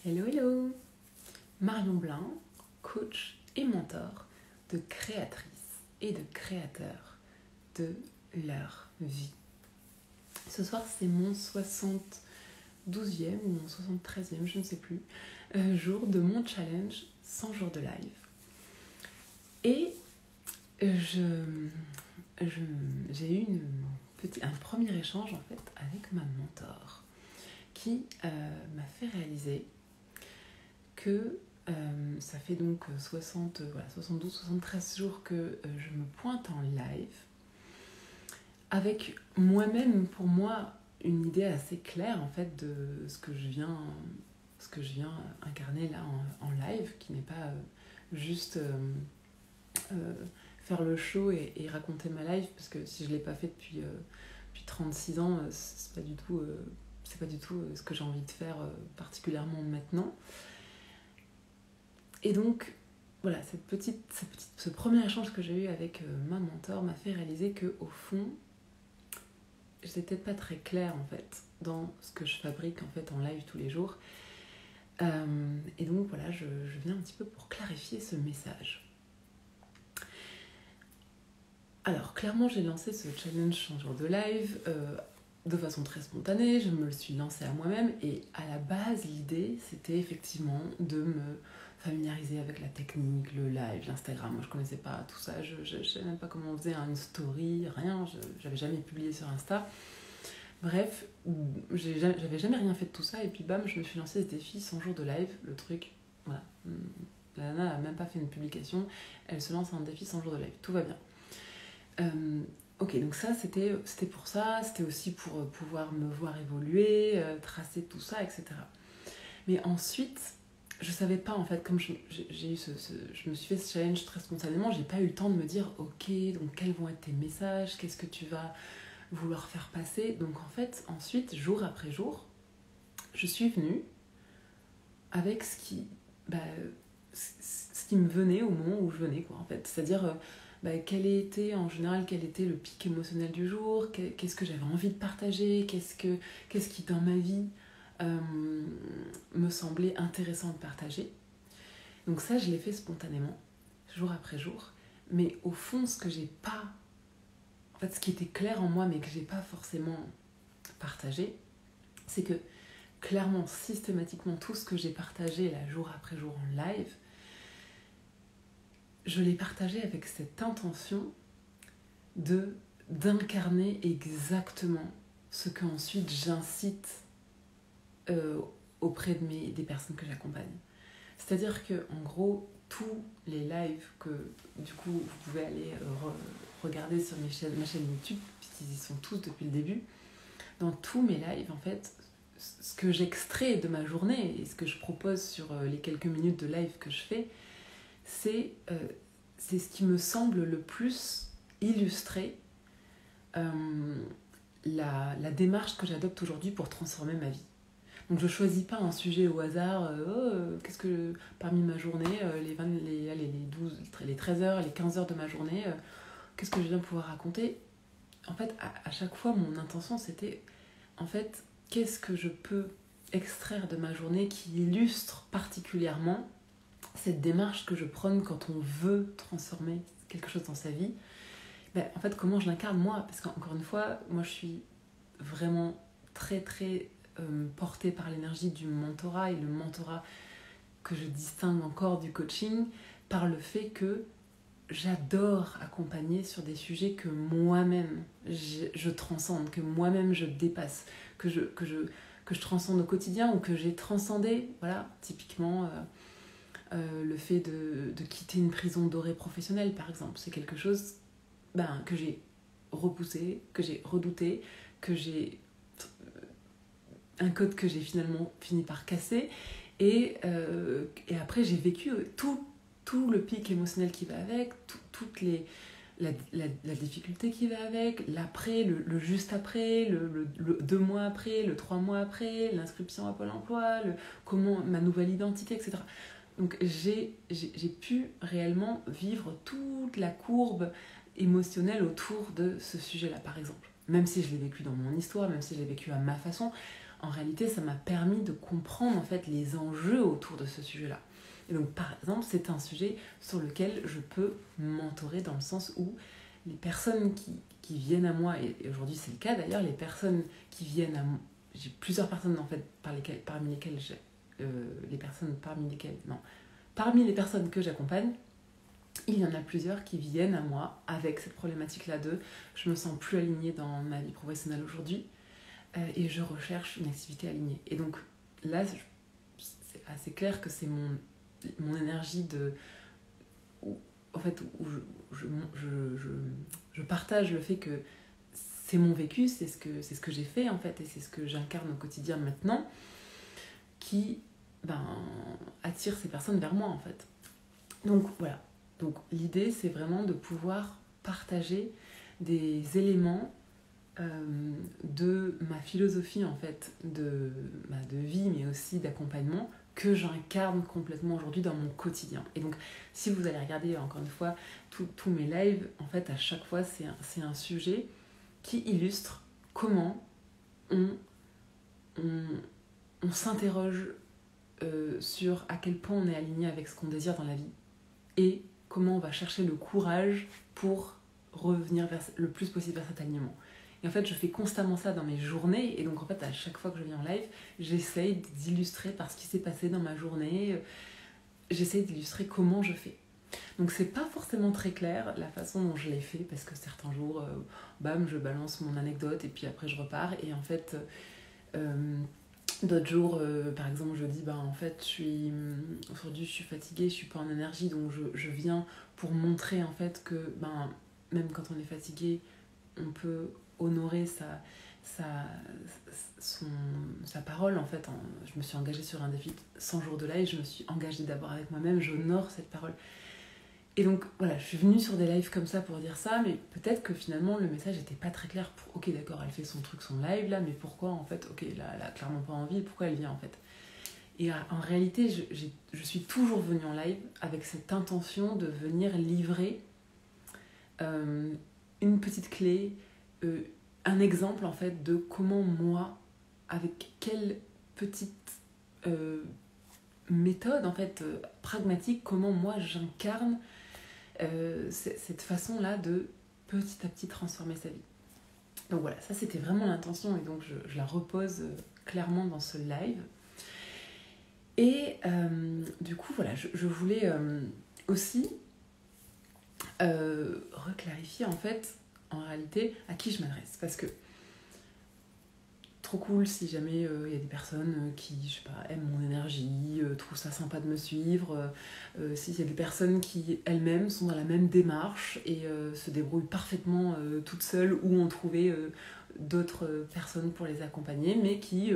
Hello, hello! Marion Blin, coach et mentor de créatrices et de créateurs de leur vie. Ce soir, c'est mon 72e ou mon 73e, je ne sais plus, jour de mon challenge 100 jours de live. Et j'ai eu un premier échange en fait avec ma mentor qui m'a fait réaliser que ça fait donc 72-73 jours que je me pointe en live avec moi-même, pour moi, une idée assez claire en fait de ce que je viens incarner là en live, qui n'est pas juste faire le show et raconter ma life, parce que si je ne l'ai pas fait depuis 36 ans, c'est pas du tout ce que j'ai envie de faire particulièrement maintenant. Et donc, voilà, ce premier échange que j'ai eu avec ma mentor m'a fait réaliser qu'au fond, j'étais peut-être pas très claire en fait dans ce que je fabrique en fait en live tous les jours. Et donc voilà, je viens un petit peu pour clarifier ce message. Alors clairement, j'ai lancé ce challenge 100 jours de live de façon très spontanée. Je me le suis lancé à moi-même et à la base, l'idée, c'était effectivement de me familiariser avec la technique, le live, l'Instagram. Moi, je connaissais pas tout ça. Je savais même pas comment on faisait une story, rien. J'avais jamais publié sur Insta. Bref, j'avais jamais rien fait de tout ça. Et puis bam, je me suis lancé ce défi 100 jours de live. Le truc, voilà. La nana n'a même pas fait une publication. Elle se lance un défi 100 jours de live. Tout va bien. Ok, donc ça, c'était pour ça. C'était aussi pour pouvoir me voir évoluer, tracer tout ça, etc. Mais ensuite, je savais pas en fait, comme je me suis fait ce challenge très spontanément, j'ai pas eu le temps de me dire ok, donc quels vont être tes messages, qu'est-ce que tu vas vouloir faire passer. Donc en fait, ensuite, jour après jour, je suis venue avec ce qui me venait au moment où je venais, quoi, en fait. C'est-à-dire quel était le pic émotionnel du jour, qu'est-ce que j'avais envie de partager, qu'est-ce qui dans ma vie me semblait intéressant de partager. Donc ça, je l'ai fait spontanément, jour après jour. Mais au fond, ce qui était clair en moi, mais que j'ai pas forcément partagé, c'est que clairement, systématiquement, tout ce que j'ai partagé là, jour après jour en live, je l'ai partagé avec cette intention d'incarner exactement ce que ensuite j'incite auprès des personnes que j'accompagne. C'est-à-dire que en gros, tous les lives que du coup vous pouvez aller regarder sur ma chaîne YouTube, puisqu'ils y sont tous depuis le début, dans tous mes lives, en fait, ce que j'extrais de ma journée et ce que je propose sur les quelques minutes de live que je fais, c'est ce qui me semble le plus illustrer la démarche que j'adopte aujourd'hui pour transformer ma vie. Donc je ne choisis pas un sujet au hasard, qu'est-ce que parmi ma journée, les 13 heures, les 15 heures de ma journée, qu'est-ce que je viens pouvoir raconter. En fait, à chaque fois, mon intention, c'était, en fait, qu'est-ce que je peux extraire de ma journée qui illustre particulièrement cette démarche que je prône quand on veut transformer quelque chose dans sa vie. En fait, comment je l'incarne moi, parce qu'encore une fois, moi je suis vraiment très très portée par l'énergie du mentorat, et le mentorat que je distingue encore du coaching par le fait que j'adore accompagner sur des sujets que moi-même je transcende, que moi-même je dépasse, que je transcende au quotidien ou que j'ai transcendé. Voilà, typiquement le fait de quitter une prison dorée professionnelle, par exemple. C'est quelque chose que j'ai repoussé, que j'ai redouté, un code que j'ai finalement fini par casser. Et après, j'ai vécu tout le pic émotionnel qui va avec, toute la difficulté qui va avec, l'après, le juste après, le 2 mois après, le 3 mois après, l'inscription à Pôle emploi, comment ma nouvelle identité, etc. Donc j'ai pu réellement vivre toute la courbe émotionnelle autour de ce sujet-là, par exemple. Même si je l'ai vécu dans mon histoire, même si je l'ai vécu à ma façon, en réalité, ça m'a permis de comprendre en fait les enjeux autour de ce sujet-là. Et donc, par exemple, c'est un sujet sur lequel je peux mentorer dans le sens où les personnes qui viennent à moi, et aujourd'hui c'est le cas d'ailleurs, les personnes qui viennent à moi, j'ai plusieurs personnes en fait parmi lesquelles parmi les personnes que j'accompagne, il y en a plusieurs qui viennent à moi avec cette problématique-là de je me sens plus alignée dans ma vie professionnelle aujourd'hui et je recherche une activité alignée. Et donc là, c'est assez clair que c'est mon énergie où je partage le fait que c'est mon vécu, c'est ce que j'ai fait en fait, et c'est ce que j'incarne au quotidien maintenant, qui attire ces personnes vers moi en fait. Donc voilà. Donc l'idée, c'est vraiment de pouvoir partager des éléments de ma philosophie en fait de vie, mais aussi d'accompagnement, que j'incarne complètement aujourd'hui dans mon quotidien. Et donc, si vous allez regarder encore une fois tous mes lives, en fait, à chaque fois, c'est un sujet qui illustre comment on s'interroge sur à quel point on est aligné avec ce qu'on désire dans la vie et comment on va chercher le courage pour revenir le plus possible vers cet alignement. Et en fait, je fais constamment ça dans mes journées. Et donc, en fait, à chaque fois que je viens en live, j'essaye d'illustrer par ce qui s'est passé dans ma journée. J'essaye d'illustrer comment je fais. Donc, c'est pas forcément très clair la façon dont je l'ai fait, parce que certains jours, je balance mon anecdote et puis après, je repars. Et en fait, d'autres jours, par exemple, je dis, en fait, aujourd'hui, je suis fatiguée, je suis pas en énergie. Donc, je viens pour montrer, en fait, que même quand on est fatigué, on peut honorer sa parole en fait. Je me suis engagée sur un défi 100 jours de live, je me suis engagée d'abord avec moi-même, j'honore cette parole. Et donc voilà, je suis venue sur des lives comme ça pour dire ça, mais peut-être que finalement le message n'était pas très clair pour ok d'accord, elle fait son truc, son live là, mais pourquoi en fait, ok là elle a clairement pas envie, pourquoi elle vient en fait. Et en réalité, je suis toujours venue en live avec cette intention de venir livrer une petite clé, un exemple en fait de comment moi, avec quelle petite méthode en fait pragmatique, comment moi j'incarne cette façon là de petit à petit transformer sa vie. Donc voilà, ça c'était vraiment l'intention et donc je la repose clairement dans ce live. Et du coup voilà, je voulais aussi reclarifier en fait en réalité à qui je m'adresse, parce que trop cool si jamais y a des personnes qui, je sais pas, aiment mon énergie, trouvent ça sympa de me suivre, s'il y a des personnes qui elles-mêmes sont dans la même démarche et se débrouillent parfaitement toutes seules ou ont trouvé d'autres personnes pour les accompagner, mais qui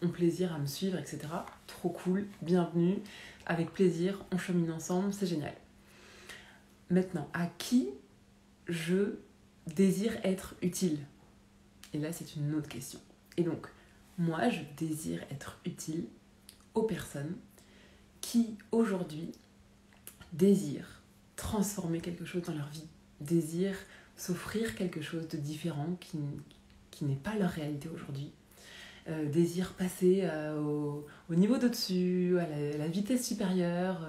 ont plaisir à me suivre, etc. Trop cool, bienvenue, avec plaisir, on chemine ensemble, c'est génial. Maintenant, à qui je désire être utile ? Et là, c'est une autre question. Et donc, moi, je désire être utile aux personnes qui, aujourd'hui, désirent transformer quelque chose dans leur vie, désirent s'offrir quelque chose de différent qui n'est pas leur réalité aujourd'hui, désirent passer au niveau d'au-dessus, à la vitesse supérieure,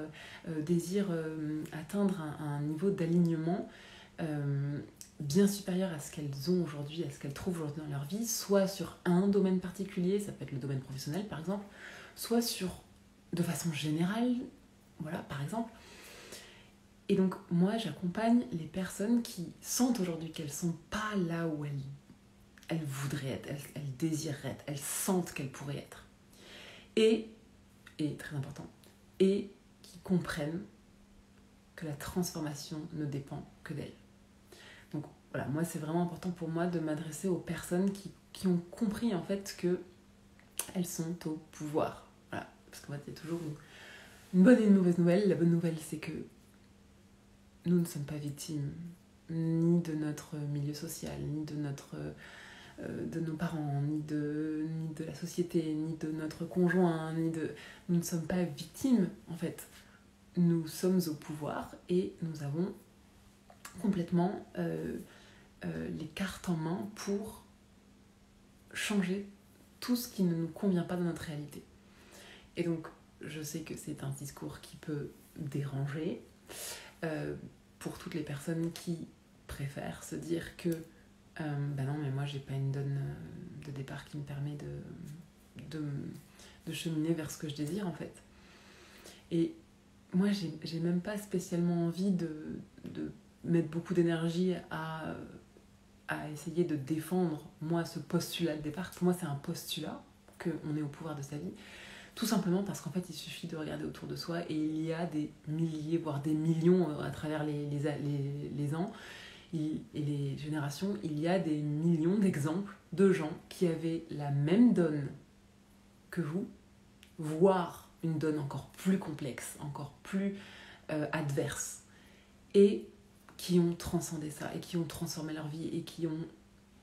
désirent atteindre un niveau d'alignement bien supérieur à ce qu'elles ont aujourd'hui, à ce qu'elles trouvent aujourd'hui dans leur vie, soit sur un domaine particulier, ça peut être le domaine professionnel par exemple, soit de façon générale, voilà, par exemple. Et donc moi j'accompagne les personnes qui sentent aujourd'hui qu'elles sont pas là où elles voudraient être, elles désireraient être, elles sentent qu'elles pourraient être. Et très important, et qui comprennent que la transformation ne dépend que d'elles. Donc voilà, moi c'est vraiment important pour moi de m'adresser aux personnes qui ont compris en fait qu'elles sont au pouvoir. Voilà, parce qu'en fait il y a toujours une bonne et une mauvaise nouvelle. La bonne nouvelle c'est que nous ne sommes pas victimes ni de notre milieu social, ni de nos parents, ni de la société, ni de notre conjoint, nous ne sommes pas victimes en fait. Nous sommes au pouvoir et nous avons complètement les cartes en main pour changer tout ce qui ne nous convient pas dans notre réalité. Et donc, je sais que c'est un discours qui peut déranger pour toutes les personnes qui préfèrent se dire que non, mais moi, j'ai pas une donne de départ qui me permet de cheminer vers ce que je désire, en fait. Et moi, j'ai même pas spécialement envie de mettre beaucoup d'énergie à essayer de défendre, moi, ce postulat de départ. Pour moi, c'est un postulat qu'on est au pouvoir de sa vie. Tout simplement parce qu'en fait, il suffit de regarder autour de soi et il y a des milliers, voire des millions à travers les ans et les générations, il y a des millions d'exemples de gens qui avaient la même donne que vous, voire une donne encore plus complexe, encore plus adverse, et qui ont transcendé ça, et qui ont transformé leur vie, et qui ont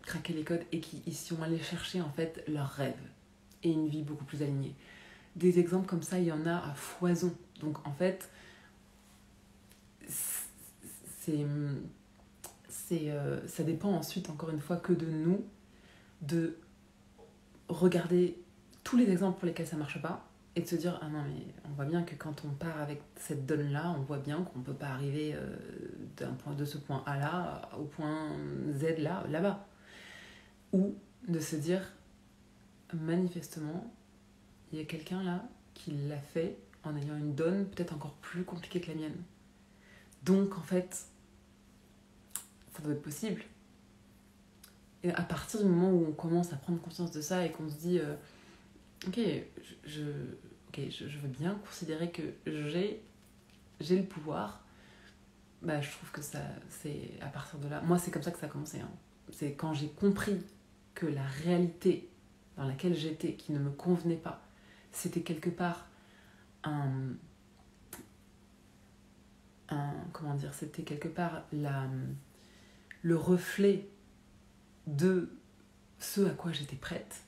craqué les codes, et qui sont allés chercher en fait leurs rêves, et une vie beaucoup plus alignée. Des exemples comme ça, il y en a à foison. Donc en fait, ça dépend ensuite, encore une fois, que de nous, de regarder tous les exemples pour lesquels ça marche pas, et de se dire, ah non, mais on voit bien que quand on part avec cette donne-là, on voit bien qu'on peut pas arriver de ce point A là au point Z là-bas. Ou de se dire, manifestement, il y a quelqu'un là qui l'a fait en ayant une donne peut-être encore plus compliquée que la mienne. Donc en fait, ça doit être possible. Et à partir du moment où on commence à prendre conscience de ça et qu'on se dit ok, je veux bien considérer que j'ai le pouvoir, bah, je trouve que ça, c'est à partir de là. Moi, c'est comme ça que ça a commencé. Hein. C'est quand j'ai compris que la réalité dans laquelle j'étais, qui ne me convenait pas, c'était quelque part comment dire, c'était quelque part le reflet de ce à quoi j'étais prête,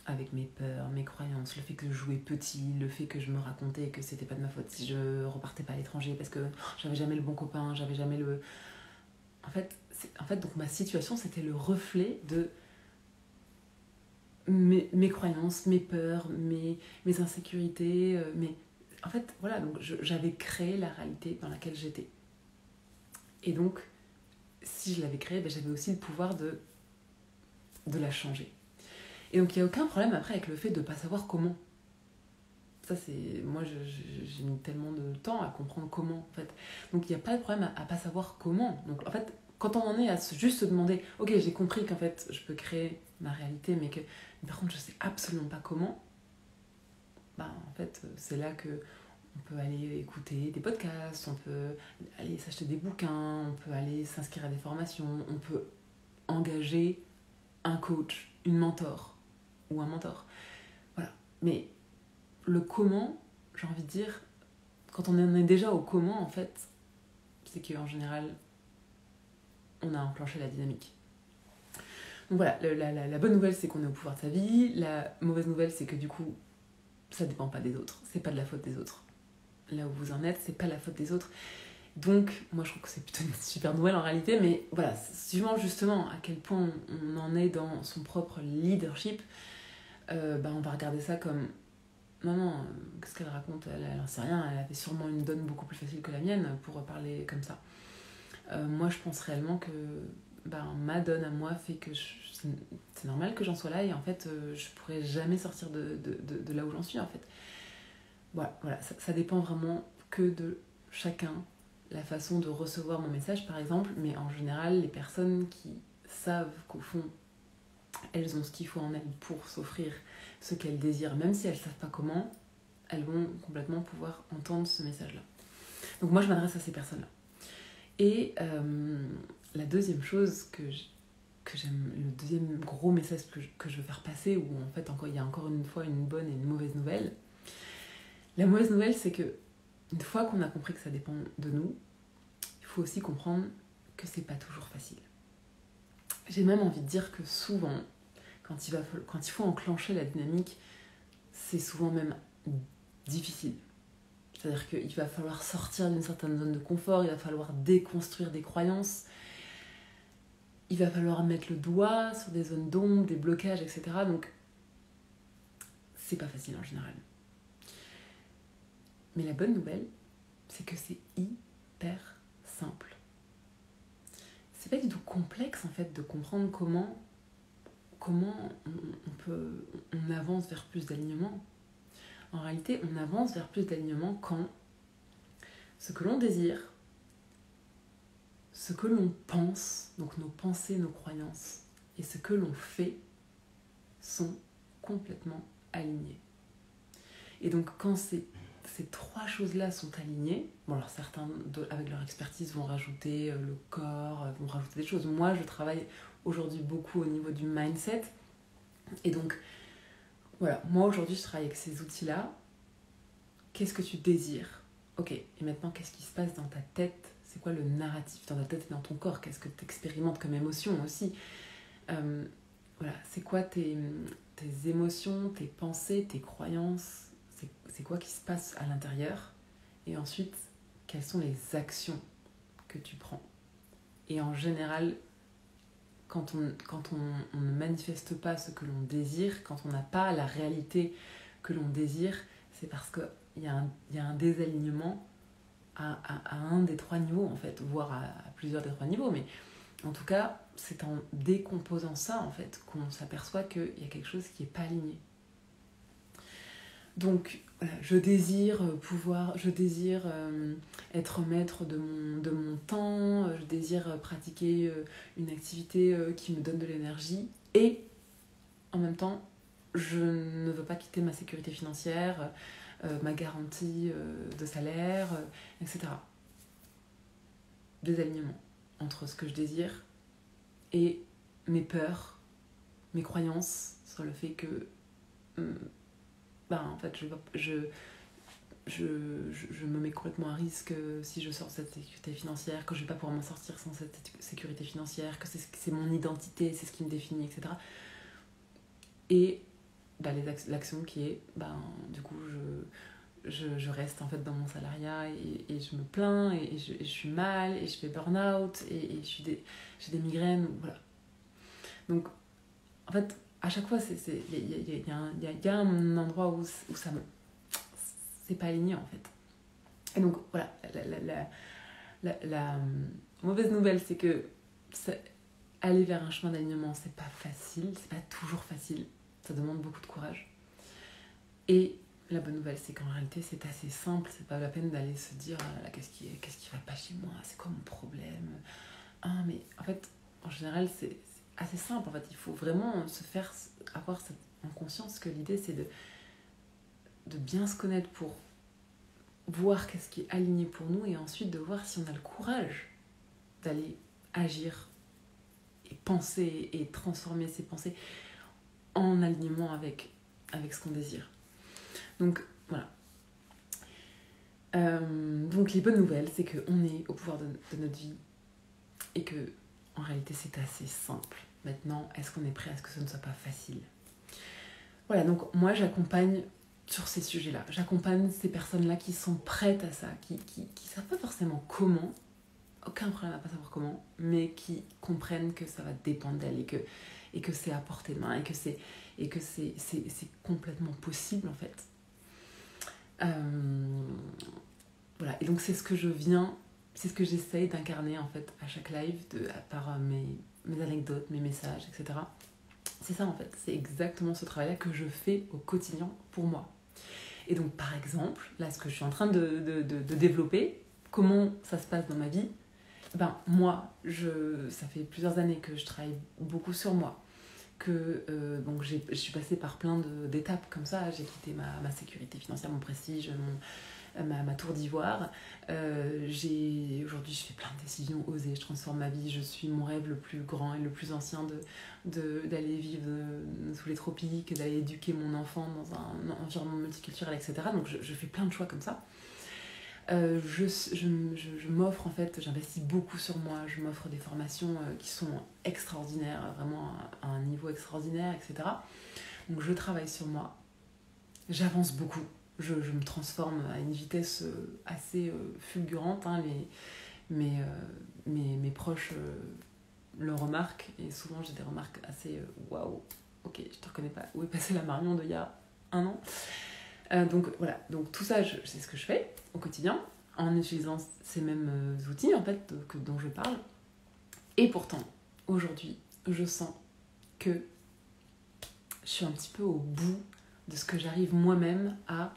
avec mes peurs, mes croyances, le fait que je jouais petit, le fait que je me racontais que c'était pas de ma faute si je repartais pas à l'étranger parce que j'avais jamais le bon copain, j'avais jamais le... En fait, donc ma situation, c'était le reflet de mes croyances, mes peurs, mes insécurités, en fait, voilà, donc j'avais créé la réalité dans laquelle j'étais. Et donc, si je l'avais créée, ben, j'avais aussi le pouvoir de la changer. Et donc, il n'y a aucun problème après avec le fait de ne pas savoir comment. Ça, c'est... Moi, j'ai mis tellement de temps à comprendre comment, en fait. Donc, il n'y a pas de problème à ne pas savoir comment. Donc, en fait, quand on en est à juste se demander, ok, j'ai compris qu'en fait, je peux créer ma réalité, mais par contre, je ne sais absolument pas comment, bah, en fait, c'est là que on peut aller écouter des podcasts, on peut aller s'acheter des bouquins, on peut aller s'inscrire à des formations, on peut engager un coach, une mentor ou un mentor. Voilà. Mais le comment, j'ai envie de dire, quand on en est déjà au comment, en fait, c'est qu'en général, on a enclenché la dynamique. Donc voilà, la bonne nouvelle, c'est qu'on est au pouvoir de sa vie. La mauvaise nouvelle, c'est que du coup, ça dépend pas des autres. C'est pas de la faute des autres. Là où vous en êtes, c'est pas la faute des autres. Donc, moi, je trouve que c'est plutôt une super nouvelle en réalité, mais voilà, suivant justement à quel point on en est dans son propre leadership, on va regarder ça comme non, qu'est-ce qu'elle raconte, elle en sait rien, elle avait sûrement une donne beaucoup plus facile que la mienne pour parler comme ça. Moi, je pense réellement que ma donne à moi fait que c'est normal que j'en sois là et en fait, je pourrais jamais sortir de là où j'en suis en fait. Voilà, ça dépend vraiment que de chacun, la façon de recevoir mon message par exemple, mais en général, les personnes qui savent qu'au fond, elles ont ce qu'il faut en elles pour s'offrir ce qu'elles désirent, même si elles ne savent pas comment, elles vont complètement pouvoir entendre ce message-là. Donc moi, je m'adresse à ces personnes-là. Et la deuxième chose que j'aime, le deuxième gros message que je veux faire passer, où en fait il y a encore une fois une bonne et une mauvaise nouvelle. La mauvaise nouvelle, c'est que une fois qu'on a compris que ça dépend de nous, il faut aussi comprendre que c'est pas toujours facile. J'ai même envie de dire que souvent, quand il faut enclencher la dynamique, c'est souvent même difficile. C'est-à-dire qu'il va falloir sortir d'une certaine zone de confort, il va falloir déconstruire des croyances, il va falloir mettre le doigt sur des zones d'ombre, des blocages, etc. Donc c'est pas facile en général. Mais la bonne nouvelle, c'est que c'est hyper simple. C'est pas du tout complexe en fait de comprendre comment on avance vers plus d'alignement. En réalité, on avance vers plus d'alignement quand ce que l'on désire, ce que l'on pense, donc nos pensées, nos croyances, et ce que l'on fait sont complètement alignés. Et donc quand ces trois choses-là sont alignées, bon alors certains avec leur expertise vont rajouter le corps, vont rajouter des choses. Moi je travaille aujourd'hui beaucoup au niveau du mindset. Et donc voilà, moi aujourd'hui je travaille avec ces outils-là. Qu'est-ce que tu désires ? Ok, et maintenant qu'est-ce qui se passe dans ta tête ? C'est quoi le narratif dans ta tête et dans ton corps ? Qu'est-ce que tu expérimentes comme émotion aussi ? Voilà, c'est quoi tes émotions, tes pensées, tes croyances ? C'est quoi qui se passe à l'intérieur ? Et ensuite, quelles sont les actions que tu prends ? Et en général, quand on ne manifeste pas ce que l'on désire, quand on n'a pas la réalité que l'on désire, c'est parce qu'il y a un désalignement à un des trois niveaux, en fait, voire à plusieurs des trois niveaux. Mais en tout cas, c'est en décomposant ça, en fait, qu'on s'aperçoit qu'il y a quelque chose qui n'est pas aligné. Donc, je désire être maître de mon temps, je désire pratiquer une activité qui me donne de l'énergie et en même temps, je ne veux pas quitter ma sécurité financière, ma garantie de salaire, etc. Désalignement entre ce que je désire et mes peurs, mes croyances sur le fait que en fait, je me mets complètement à risque si je sors de cette sécurité financière, que je ne vais pas pouvoir m'en sortir sans cette sécurité financière, que c'est mon identité, c'est ce qui me définit, etc. Et l'action qui est, du coup, je reste en fait dans mon salariat et je me plains et je suis mal et je fais burn-out et j'ai des migraines, voilà. Donc, en fait, à chaque fois, il y a un endroit où ça me... c'est pas aligné, en fait. Et donc, voilà, la mauvaise nouvelle, c'est que aller vers un chemin d'alignement, c'est pas facile, c'est pas toujours facile. Ça demande beaucoup de courage. Et la bonne nouvelle, c'est qu'en réalité, c'est assez simple. C'est pas la peine d'aller se dire qu'est-ce qui va pas chez moi, c'est quoi mon problème. Mais en fait, en général, c'est assez simple. En fait, il faut vraiment avoir en conscience que l'idée, c'est de bien se connaître pour voir qu'est-ce qui est aligné pour nous et ensuite de voir si on a le courage d'aller agir et penser et transformer ses pensées en alignement avec ce qu'on désire. Donc, voilà. Donc, les bonnes nouvelles, c'est qu'on est au pouvoir de notre vie et que, en réalité, c'est assez simple. Maintenant, est-ce qu'on est prêt à ce que ce ne soit pas facile ? Voilà, donc moi, j'accompagne sur ces sujets-là. J'accompagne ces personnes-là qui sont prêtes à ça, qui savent pas forcément comment, aucun problème à pas savoir comment, mais qui comprennent que ça va dépendre d'elles et que c'est à portée de main et que c'est complètement possible, en fait. Voilà, et donc c'est ce que j'essaye d'incarner en fait à chaque live par mes anecdotes, mes messages, etc. C'est ça en fait, c'est exactement ce travail-là que je fais au quotidien pour moi. Et donc par exemple, là ce que je suis en train de développer, comment ça se passe dans ma vie, moi, ça fait plusieurs années que je travaille beaucoup sur moi, que je suis passée par plein d'étapes comme ça. J'ai quitté ma sécurité financière, mon prestige, ma tour d'ivoire. Aujourd'hui, je fais plein de décisions osées, je transforme ma vie. Je suis mon rêve le plus grand et le plus ancien d'aller vivre sous les tropiques, d'aller éduquer mon enfant dans un environnement multiculturel, etc. Donc je fais plein de choix comme ça. Je m'offre en fait, j'investis beaucoup sur moi, je m'offre des formations qui sont extraordinaires, vraiment à un niveau extraordinaire, etc. Donc je travaille sur moi, j'avance beaucoup, je me transforme à une vitesse assez fulgurante, hein, mes proches le remarquent et souvent j'ai des remarques assez waouh, ok, je te reconnais pas, où est passée la Marion d'il y a un an. Donc voilà, donc tout ça, c'est ce que je fais au quotidien, en utilisant ces mêmes outils en fait dont je parle. Et pourtant, aujourd'hui, je sens que je suis un petit peu au bout de ce que j'arrive moi-même à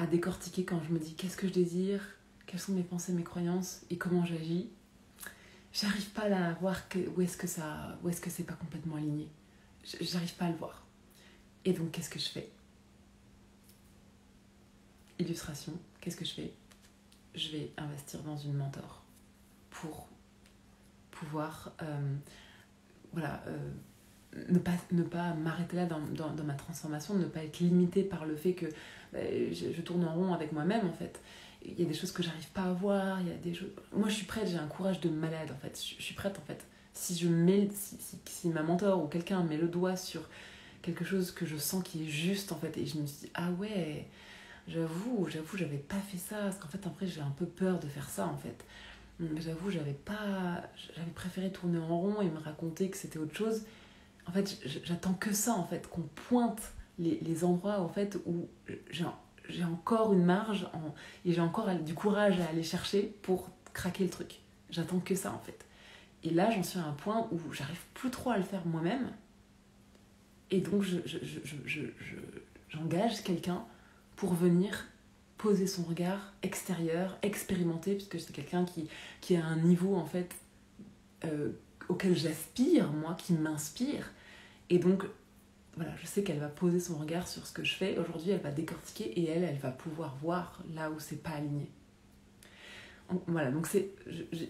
décortiquer quand je me dis qu'est-ce que je désire, quelles sont mes pensées, mes croyances et comment j'agis. J'arrive pas là à voir où est-ce que c'est pas complètement aligné. J'arrive pas à le voir. Et donc qu'est-ce que je fais? Illustration, qu'est-ce que je fais? Je vais investir dans une mentor pour pouvoir ne pas m'arrêter là dans ma transformation, ne pas être limitée par le fait que je tourne en rond avec moi-même en fait. Il y a des choses que j'arrive pas à voir, il y a des choses... Moi je suis prête, j'ai un courage de malade en fait. Je suis prête en fait. Si ma mentor ou quelqu'un met le doigt sur quelque chose que je sens qui est juste en fait, et je me suis dit ah ouais, j'avoue j'avais pas fait ça, parce qu'en fait après j'ai un peu peur de faire ça en fait. J'avoue j'avais préféré tourner en rond et me raconter que c'était autre chose. En fait j'attends que ça en fait, qu'on pointe les endroits en fait où j'ai encore une marge et j'ai encore du courage à aller chercher pour craquer le truc. J'attends que ça en fait. Et là j'en suis à un point où j'arrive plus trop à le faire moi-même. Et donc j'engage quelqu'un pour venir poser son regard extérieur, expérimenter, puisque c'est quelqu'un qui a un niveau en fait auquel j'aspire, moi, qui m'inspire. Et donc voilà, je sais qu'elle va poser son regard sur ce que je fais. Aujourd'hui, elle va décortiquer et elle va pouvoir voir là où c'est pas aligné. Voilà, donc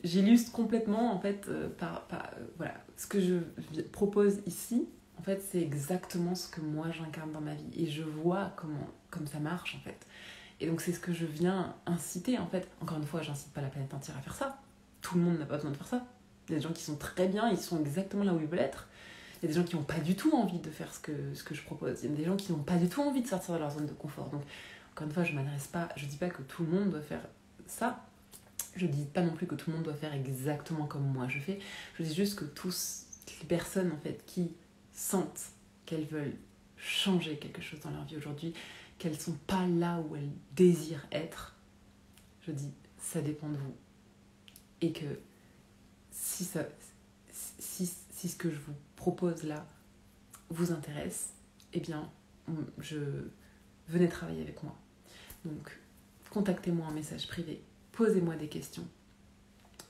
j'illustre complètement en fait voilà, ce que je propose ici. En fait, c'est exactement ce que moi j'incarne dans ma vie et je vois comme ça marche en fait. Et donc c'est ce que je viens inciter en fait. Encore une fois, j'incite pas la planète entière à faire ça. Tout le monde n'a pas besoin de faire ça. Il y a des gens qui sont très bien, ils sont exactement là où ils veulent être. Il y a des gens qui n'ont pas du tout envie de faire ce que je propose. Il y a des gens qui n'ont pas du tout envie de sortir de leur zone de confort. Donc, encore une fois, je dis pas que tout le monde doit faire ça. Je dis pas non plus que tout le monde doit faire exactement comme moi je fais. Je dis juste que toutes les personnes en fait qui sentent qu'elles veulent changer quelque chose dans leur vie aujourd'hui, qu'elles sont pas là où elles désirent être, je dis ça dépend de vous. Et que si ce que je vous propose là vous intéresse, eh bien, venez travailler avec moi. Donc, contactez-moi en message privé, posez-moi des questions,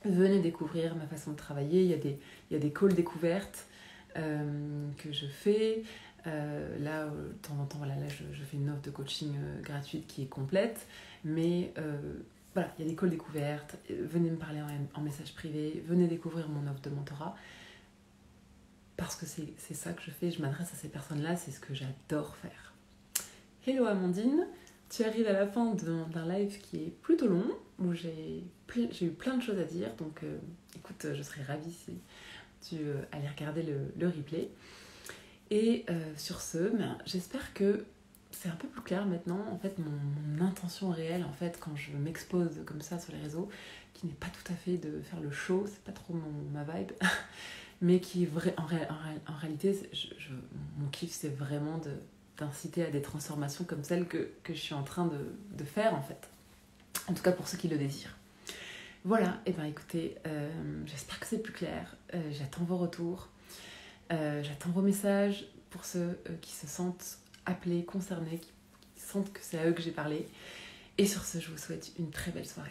venez découvrir ma façon de travailler. Il y a des calls découvertes que je fais. Là, de temps en temps, voilà, là, je fais une offre de coaching gratuite qui est complète, mais voilà, il y a des calls découvertes. Venez me parler en message privé, venez découvrir mon offre de mentorat. Parce que c'est ça que je fais, je m'adresse à ces personnes-là, c'est ce que j'adore faire. Hello Amandine, tu arrives à la fin d'un live qui est plutôt long, où j'ai eu plein de choses à dire, donc écoute, je serais ravie si tu allais regarder le replay. Et sur ce, j'espère que c'est un peu plus clair maintenant, en fait, mon intention réelle, en fait, quand je m'expose comme ça sur les réseaux, qui n'est pas tout à fait de faire le show, c'est pas trop ma vibe, mais qui est vrai, en réalité, mon kiff, c'est vraiment d'inciter à des transformations comme celles que je suis en train de faire, en fait. En tout cas, pour ceux qui le désirent. Voilà, et bien écoutez, j'espère que c'est plus clair. J'attends vos retours. J'attends vos messages pour ceux qui se sentent appelés, concernés, qui sentent que c'est à eux que j'ai parlé. Et sur ce, je vous souhaite une très belle soirée.